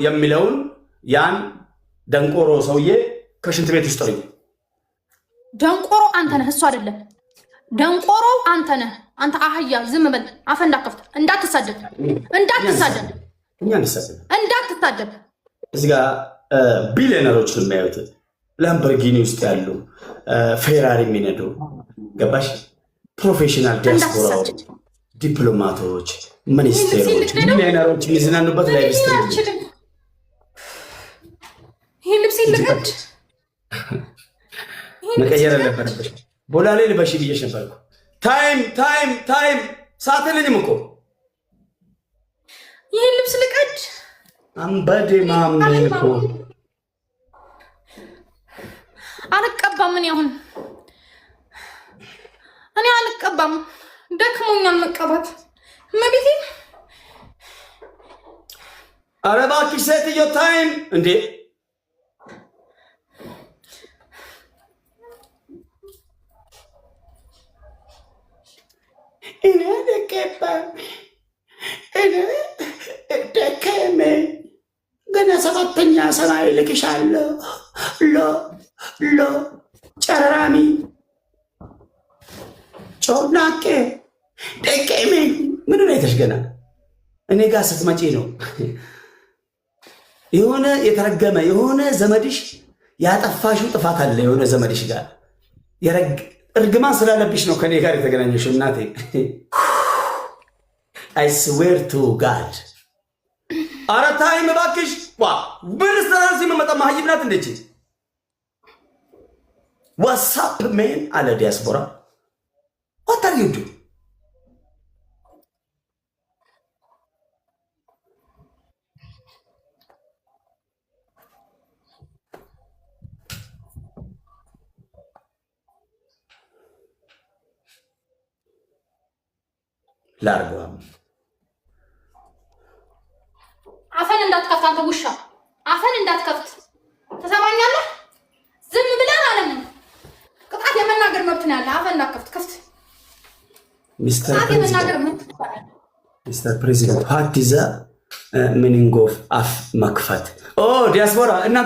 የሚለውን ያን ደንቆሮ ሰውዬ ከሽንት ቤት ውስጥ ነው። ደንቆሮ አንተ ነህ፣ እሱ አይደለም። ደንቆሮ አንተ ነህ። አንተ አህያ ዝም በል፣ አፈ እንዳከፍት፣ እንዳትሳደብ፣ እንዳትሳደብ፣ እንዳትሳደብ። እዚህ ጋር ቢሊዮነሮች የሚያዩት ላምበርጊኒ ውስጥ ያሉ ፌራሪ የሚነዱ ገባሽ? ፕሮፌሽናል ዲያስፖራዎች፣ ዲፕሎማቶች፣ ሚኒስቴሮች፣ ቢሊዮነሮች የሚዝናኑበት ላይፍ ስትሪም ይሄ ልብስ ይልቀድ መቀየር አልነበረብሽ። ቦላሌ ልበሽ ብዬሽ ነበርኩ። ታይም ሳትልኝም እኮ ይሄ ልብስ ልቀድ አንበዴ ማምን እኮ አልቀባም። እኔ አልቀባም፣ ደክሞኛል መቀባት። መቤቴ ኧረ እባክሽ ሴትዮ ታይም እንዴ! እኔ አልቀባም፣ እኔ ደከመኝ። ገና ሰባተኛ ሰማይ ልክሻለሁ። ሎ ጨረራሚ ጮናቄ ደከመኝ። ምን አይተሽ ገና እኔ ጋር ስትመጪ ነው የሆነ የተረገመ የሆነ ዘመድሽ ያጠፋሽው ጥፋት አለ። የሆነ ዘመድሽ ጋር እርግማን ስላለብሽ ነው ከኔ ጋር የተገናኘሽው እናቴ። አይ ስዌር ቱ ጋድ። ኧረ ታይም እባክሽ። ብር ስተራሲ መመጣ ማህይብ ናት እንደች ዋትስአፕ ሜን አለ ዲያስፖራ what are you doing? ላርጓም አፈን እንዳትከፍት አንተ ውሻ፣ አፈን እንዳትከፍት ተሰማኛለህ? ዝም ብለን አለም ቅጣት የመናገር መብት ነው ያለ። አፈን እንዳትከፍት ከፍት ሚስተር ፕሬዚደንት what is the meaning of አፍ መክፈት? ዲያስፖራ እና